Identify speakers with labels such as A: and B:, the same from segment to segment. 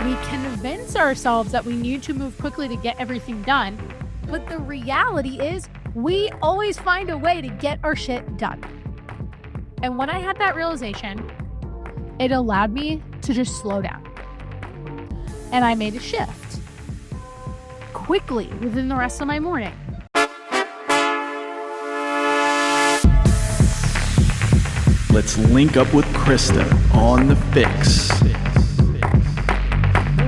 A: we convince ourselves that we need to move quickly to get everything done. But the reality is we always find a way to get our shit done. And when I had that realization, it allowed me to just slow down. And I made a shift quickly within the rest of my morning.
B: Let's link up with Krista on the FYX.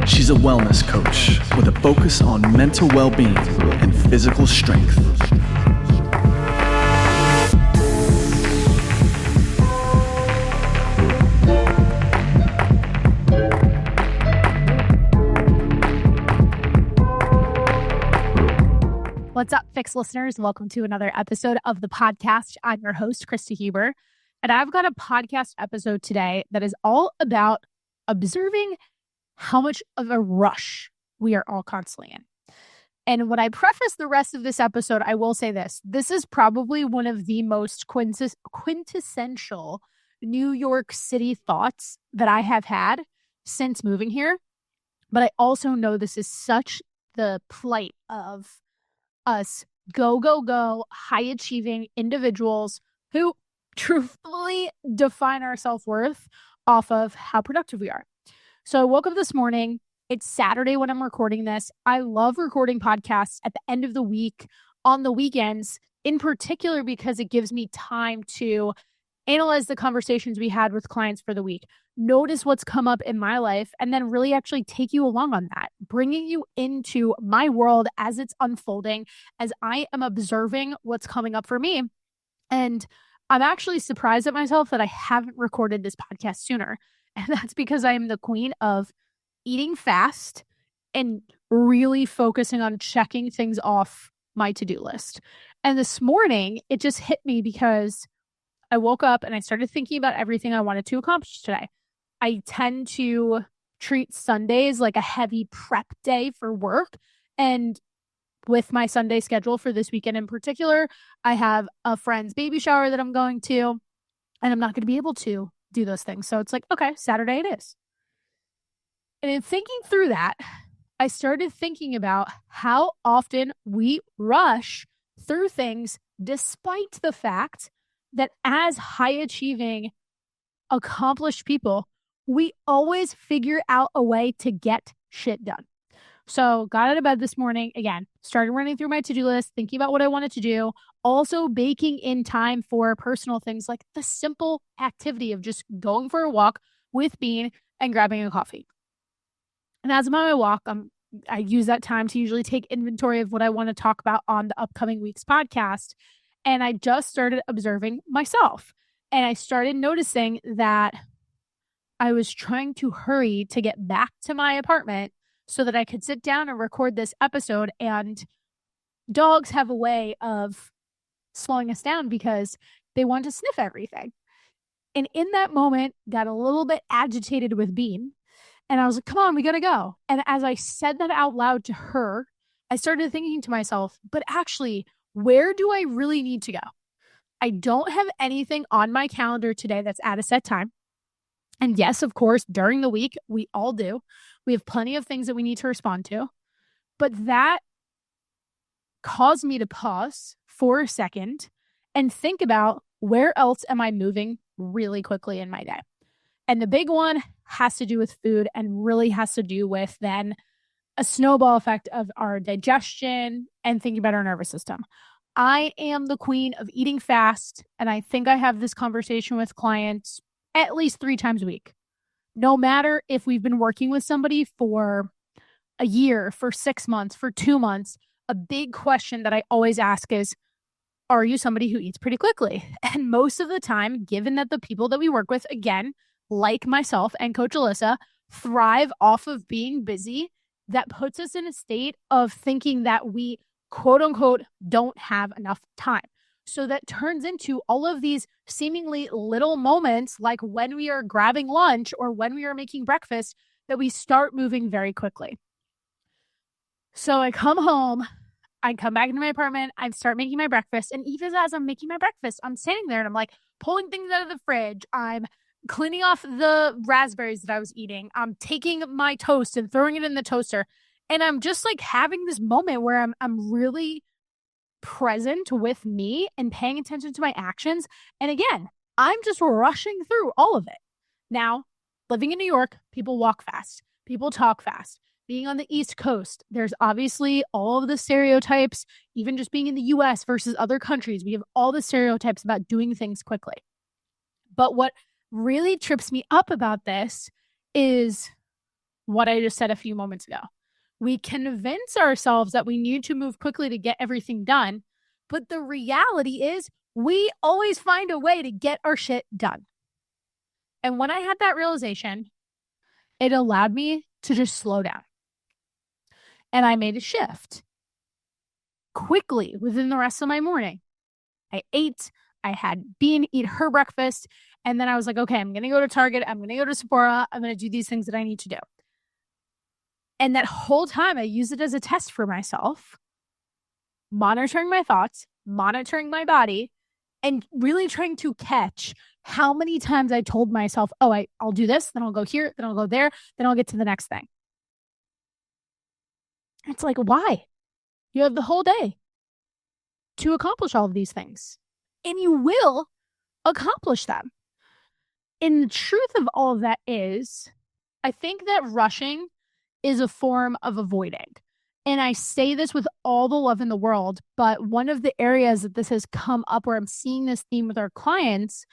B: She's a wellness coach with a focus on mental well-being and physical strength.
A: What's up, FYX listeners? Welcome to another episode of the podcast. I'm your host, Krista Huber, and I've got a podcast episode today that is all about observing how much of a rush we are all constantly in. And when I preface the rest of this episode, I will say this. This is probably one of the most quintessential New York City thoughts that I have had since moving here. But I also know this is such the plight of us go, high-achieving individuals who truthfully define our self-worth off of how productive we are. So I woke up this morning. It's Saturday when I'm recording this. I love recording podcasts at the end of the week, on the weekends, in particular because it gives me time to analyze the conversations we had with clients for the week, notice what's come up in my life, and then really actually take you along on that, bringing you into my world as it's unfolding, as I am observing what's coming up for me. And I'm actually surprised at myself that I haven't recorded this podcast sooner. And that's because I am the queen of eating fast and really focusing on checking things off my to-do list. And this morning, it just hit me because I woke up and I started thinking about everything I wanted to accomplish today. I tend to treat Sundays like a heavy prep day for work. And with my Sunday schedule for this weekend in particular, I have a friend's baby shower that I'm going to, and I'm not going to be able to do those things. So it's like, okay, Saturday it is. And in thinking through that, I started thinking about how often we rush through things despite the fact that as high-achieving, accomplished people, we always figure out a way to get shit done. So got out of bed this morning, again, started running through my to-do list, thinking about what I wanted to do, also baking in time for personal things like the simple activity of just going for a walk with Bean and grabbing a coffee. And as I'm on my walk, I use that time to usually take inventory of what I want to talk about on the upcoming week's podcast. And I just started observing myself. And I started noticing that I was trying to hurry to get back to my apartment so that I could sit down and record this episode. And dogs have a way of slowing us down because they want to sniff everything. And in that moment, got a little bit agitated with Bean. And I was like, come on, we got to go. And as I said that out loud to her, I started thinking to myself, but actually, where do I really need to go? I don't have anything on my calendar today that's at a set time. And yes, of course, during the week, we all do. We have plenty of things that we need to respond to. But that caused me to pause for a second and think about where else am I moving really quickly in my day. And the big one has to do with food and really has to do with then a snowball effect of our digestion and thinking about our nervous system. I am the queen of eating fast, and I think I have this conversation with clients at least 3 times a week. No matter if we've been working with somebody for a year, for 6 months, for 2 months, a big question that I always ask is, are you somebody who eats pretty quickly? And most of the time, given that the people that we work with, again, like myself and Coach Alyssa, thrive off of being busy, that puts us in a state of thinking that we, quote unquote, don't have enough time. So that turns into all of these seemingly little moments, like when we are grabbing lunch or when we are making breakfast, that we start moving very quickly. So I come home, I come back into my apartment, I start making my breakfast. And even as I'm making my breakfast, I'm standing there and I'm like pulling things out of the fridge. I'm cleaning off the raspberries that I was eating. I'm taking my toast and throwing it in the toaster. And I'm just like having this moment where I'm really present with me and paying attention to my actions. And again, I'm just rushing through all of it. Now, living in New York, people walk fast, people talk fast. Being on the East Coast, there's obviously all of the stereotypes, even just being in the US versus other countries. We have all the stereotypes about doing things quickly. But what really trips me up about this is what I just said a few moments ago. We convince ourselves that we need to move quickly to get everything done. But the reality is we always find a way to get our shit done. And when I had that realization, it allowed me to just slow down. And I made a shift quickly within the rest of my morning. I ate, I had Bean eat her breakfast. And then I was like, okay, I'm going to go to Target. I'm going to go to Sephora. I'm going to do these things that I need to do. And that whole time I used it as a test for myself, monitoring my thoughts, monitoring my body, and really trying to catch how many times I told myself, oh, I'll do this, then I'll go here, then I'll go there, then I'll get to the next thing. It's like, why? You have the whole day to accomplish all of these things, and you will accomplish them. And the truth of all of that is, I think that rushing is a form of avoiding. And I say this with all the love in the world, but one of the areas that this has come up where I'm seeing this theme with our clients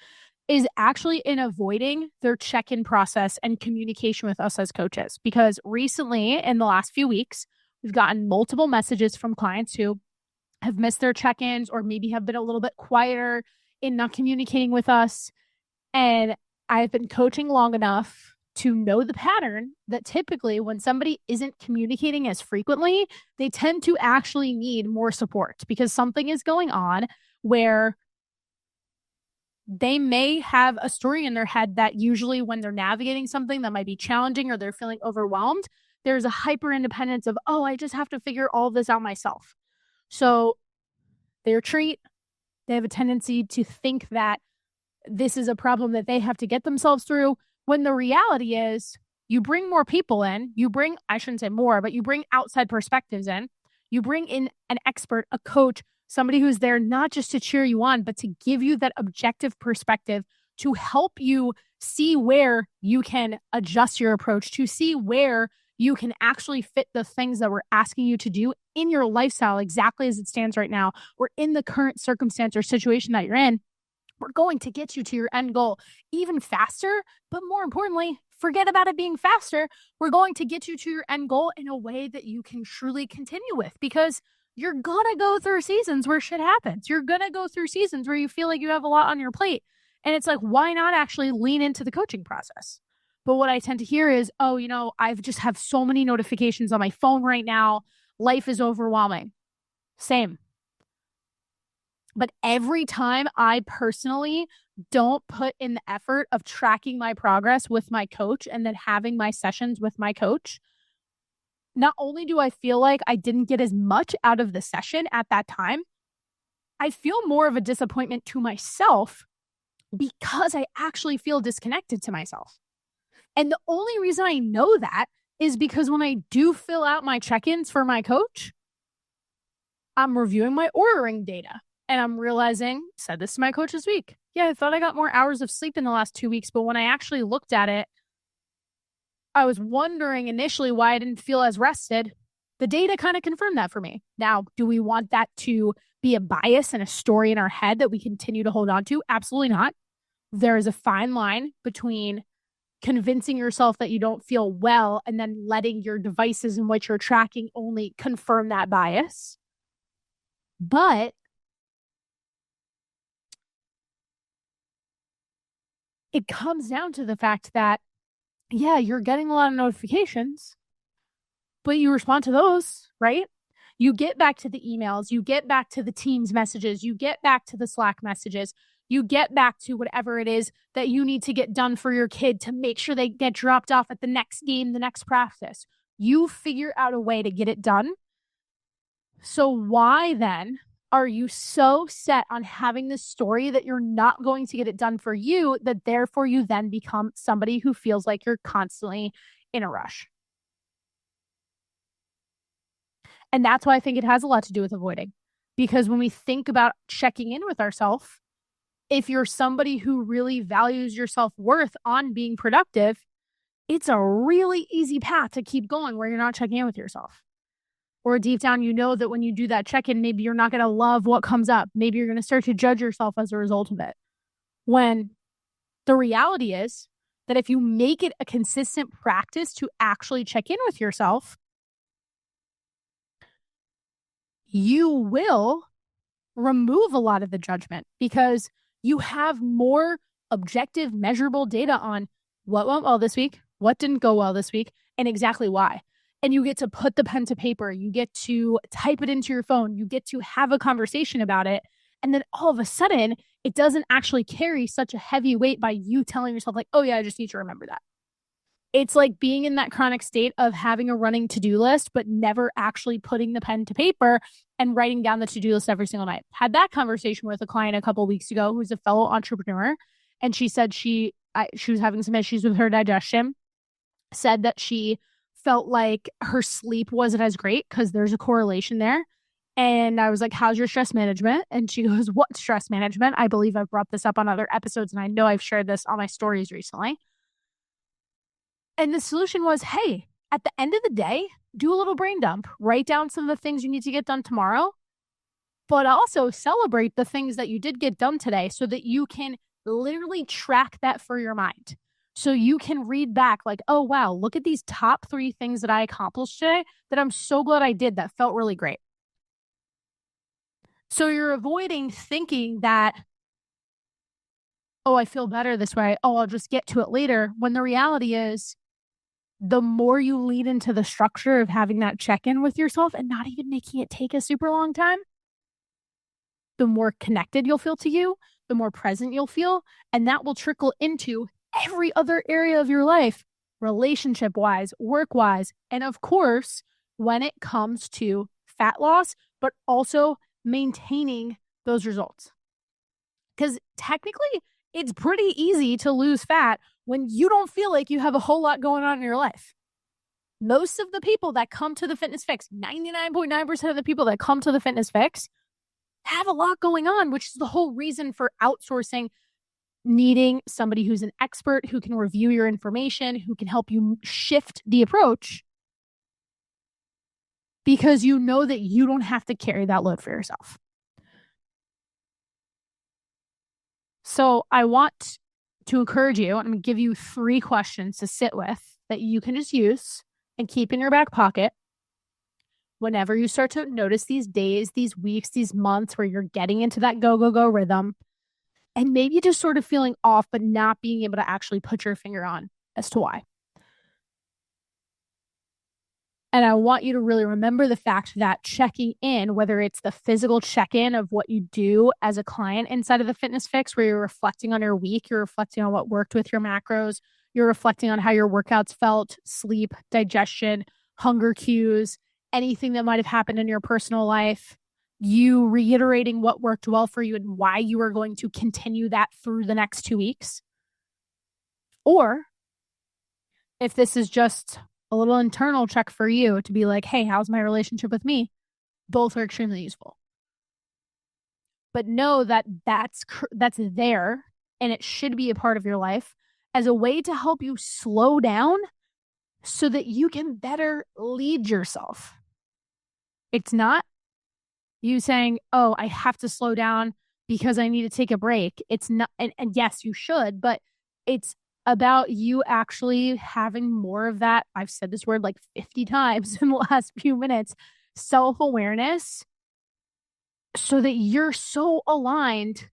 A: is actually in avoiding their check-in process and communication with us as coaches. Because recently, in the last few weeks, we've gotten multiple messages from clients who have missed their check-ins or maybe have been a little bit quieter in not communicating with us. And I've been coaching long enough to know the pattern that typically when somebody isn't communicating as frequently, they tend to actually need more support because something is going on where they may have a story in their head that usually when they're navigating something that might be challenging or they're feeling overwhelmed, there's a hyper independence of, oh, I just have to figure all this out myself. So they retreat. They have a tendency to think that this is a problem that they have to get themselves through, when the reality is you bring more people in, I shouldn't say more, but you bring outside perspectives in, you bring in an expert, a coach, somebody who's there not just to cheer you on, but to give you that objective perspective to help you see where you can adjust your approach, to see where you can actually fit the things that we're asking you to do in your lifestyle exactly as it stands right now, or in the current circumstance or situation that you're in. We're going to get you to your end goal even faster, but more importantly, forget about it being faster. We're going to get you to your end goal in a way that you can truly continue with, because you're going to go through seasons where shit happens. You're going to go through seasons where you feel like you have a lot on your plate. And it's like, why not actually lean into the coaching process? But what I tend to hear is, oh, I just have so many notifications on my phone right now. Life is overwhelming. Same. But every time I personally don't put in the effort of tracking my progress with my coach and then having my sessions with my coach, not only do I feel like I didn't get as much out of the session at that time, I feel more of a disappointment to myself because I actually feel disconnected to myself. And the only reason I know that is because when I do fill out my check-ins for my coach, I'm reviewing my ordering data. And I'm realizing, said this to my coach this week, yeah, I thought I got more hours of sleep in the last 2 weeks, but when I actually looked at it, I was wondering initially why I didn't feel as rested. The data kind of confirmed that for me. Now, do we want that to be a bias and a story in our head that we continue to hold on to? Absolutely not. There is a fine line between convincing yourself that you don't feel well and then letting your devices in which you're tracking only confirm that bias. But it comes down to the fact that, yeah, you're getting a lot of notifications, but you respond to those, right? You get back to the emails, you get back to the Teams messages, you get back to the Slack messages, you get back to whatever it is that you need to get done for your kid to make sure they get dropped off at the next game, the next practice. You figure out a way to get it done. So why then Are you so set on having this story that you're not going to get it done for you, that therefore you then become somebody who feels like you're constantly in a rush? And that's why I think it has a lot to do with avoiding. Because when we think about checking in with ourselves, if you're somebody who really values your self-worth on being productive, it's a really easy path to keep going where you're not checking in with yourself. Or deep down, you know that when you do that check-in, maybe you're not going to love what comes up. Maybe you're going to start to judge yourself as a result of it. When the reality is that if you make it a consistent practice to actually check in with yourself, you will remove a lot of the judgment because you have more objective, measurable data on what went well this week, what didn't go well this week, and exactly why. And you get to put the pen to paper. You get to type it into your phone. You get to have a conversation about it. And then all of a sudden, it doesn't actually carry such a heavy weight by you telling yourself like, oh yeah, I just need to remember that. It's like being in that chronic state of having a running to-do list, but never actually putting the pen to paper and writing down the to-do list every single night. Had that conversation with a client a couple of weeks ago who's a fellow entrepreneur. And she said she was having some issues with her digestion, said that she felt like her sleep wasn't as great because there's a correlation there. And I was like, how's your stress management? And she goes, what stress management? I believe I've brought this up on other episodes, and I know I've shared this on my stories recently. And the solution was, hey, at the end of the day, do a little brain dump. Write down some of the things you need to get done tomorrow, but also celebrate the things that you did get done today so that you can literally track that for your mind. So you can read back like, oh, wow, look at these top 3 things that I accomplished today that I'm so glad I did. That felt really great. So you're avoiding thinking that, oh, I feel better this way. Oh, I'll just get to it later. When the reality is, the more you lead into the structure of having that check-in with yourself and not even making it take a super long time, the more connected you'll feel to you, the more present you'll feel, and that will trickle into every other area of your life, relationship-wise, work-wise, and of course, when it comes to fat loss, but also maintaining those results. Because technically, it's pretty easy to lose fat when you don't feel like you have a whole lot going on in your life. Most of the people that come to the Fitness Fix, 99.9% of the people that come to the Fitness Fix have a lot going on, which is the whole reason for outsourcing, needing somebody who's an expert, who can review your information, who can help you shift the approach, because you know that you don't have to carry that load for yourself. So I want to encourage you, I'm going to give you 3 questions to sit with that you can just use and keep in your back pocket whenever you start to notice these days, these weeks, these months where you're getting into that go, go, go rhythm and maybe just sort of feeling off, but not being able to actually put your finger on as to why. And I want you to really remember the fact that checking in, whether it's the physical check-in of what you do as a client inside of the Fitness Fix, where you're reflecting on your week, you're reflecting on what worked with your macros, you're reflecting on how your workouts felt, sleep, digestion, hunger cues, anything that might have happened in your personal life, you reiterating what worked well for you and why you are going to continue that through the next 2 weeks. Or if this is just a little internal check for you to be like, hey, how's my relationship with me? Both are extremely useful. But know that that's there, and it should be a part of your life as a way to help you slow down so that you can better lead yourself. It's not you saying, oh, I have to slow down because I need to take a break. It's not, and yes, you should, but it's about you actually having more of that. I've said this word like 50 times in the last few minutes, self-awareness, so that you're so aligned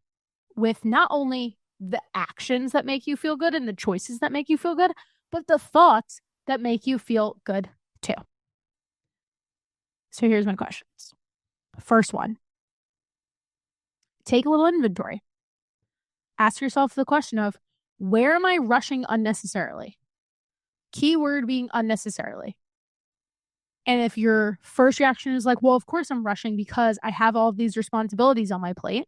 A: with not only the actions that make you feel good and the choices that make you feel good, but the thoughts that make you feel good too. So here's my questions. First one, take a little inventory. Ask yourself the question of, where am I rushing unnecessarily? Keyword being unnecessarily. And if your first reaction is like, well, of course I'm rushing because I have all of these responsibilities on my plate,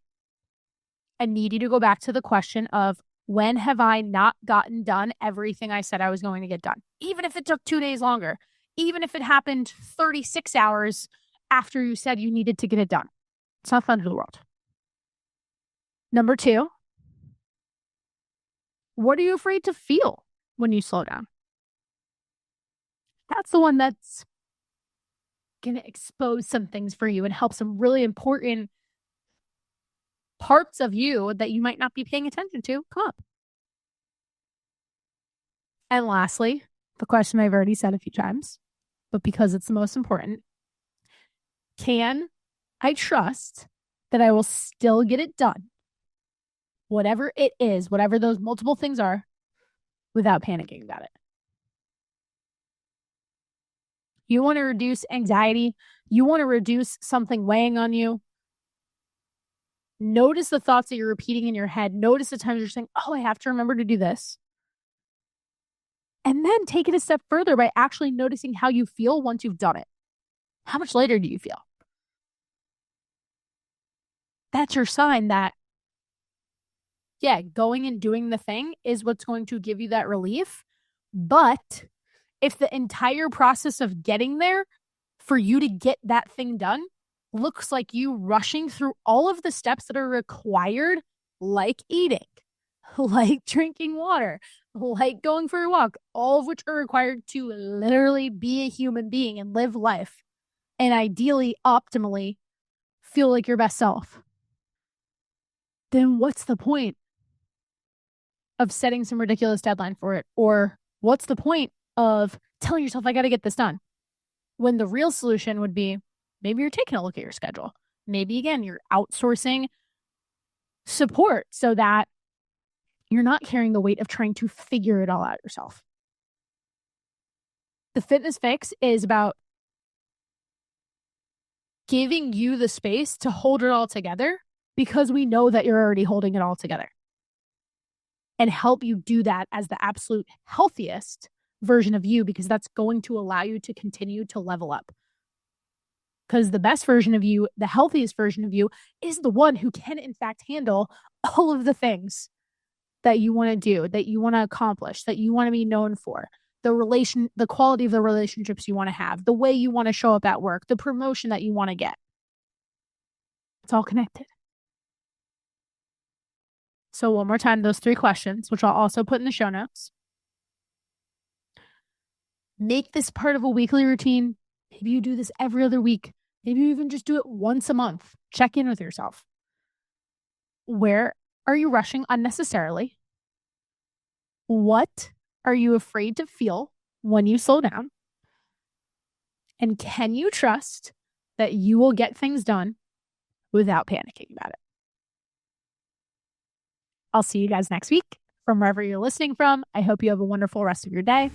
A: I need you to go back to the question of, when have I not gotten done everything I said I was going to get done? Even if it took 2 days longer, even if it happened 36 hours after you said you needed to get it done. It's not the end of the world. Number 2, what are you afraid to feel when you slow down? That's the one that's going to expose some things for you and help some really important parts of you that you might not be paying attention to come up. And lastly, the question I've already said a few times, but because it's the most important, can I trust that I will still get it done, whatever it is, whatever those multiple things are, without panicking about it? You want to reduce anxiety. You want to reduce something weighing on you. Notice the thoughts that you're repeating in your head. Notice the times you're saying, oh, I have to remember to do this. And then take it a step further by actually noticing how you feel once you've done it. How much later do you feel? That's your sign that, yeah, going and doing the thing is what's going to give you that relief. But if the entire process of getting there for you to get that thing done looks like you rushing through all of the steps that are required, like eating, like drinking water, like going for a walk, all of which are required to literally be a human being and live life, and ideally, optimally, feel like your best self, then what's the point of setting some ridiculous deadline for it? Or what's the point of telling yourself, I got to get this done? When the real solution would be, maybe you're taking a look at your schedule. Maybe, again, you're outsourcing support so that you're not carrying the weight of trying to figure it all out yourself. The fitness fix is about giving you the space to hold it all together, because we know that you're already holding it all together, and help you do that as the absolute healthiest version of you, because that's going to allow you to continue to level up. Because the best version of you, the healthiest version of you, is the one who can, in fact, handle all of the things that you want to do, that you want to accomplish, that you want to be known for, the quality of the relationships you want to have, the way you want to show up at work, the promotion that you want to get. It's all connected. So one more time, those 3 questions, which I'll also put in the show notes. Make this part of a weekly routine. Maybe you do this every other week. Maybe you even just do it once a month. Check in with yourself. Where are you rushing unnecessarily? What are you afraid to feel when you slow down? And can you trust that you will get things done without panicking about it? I'll see you guys next week from wherever you're listening from. I hope you have a wonderful rest of your day.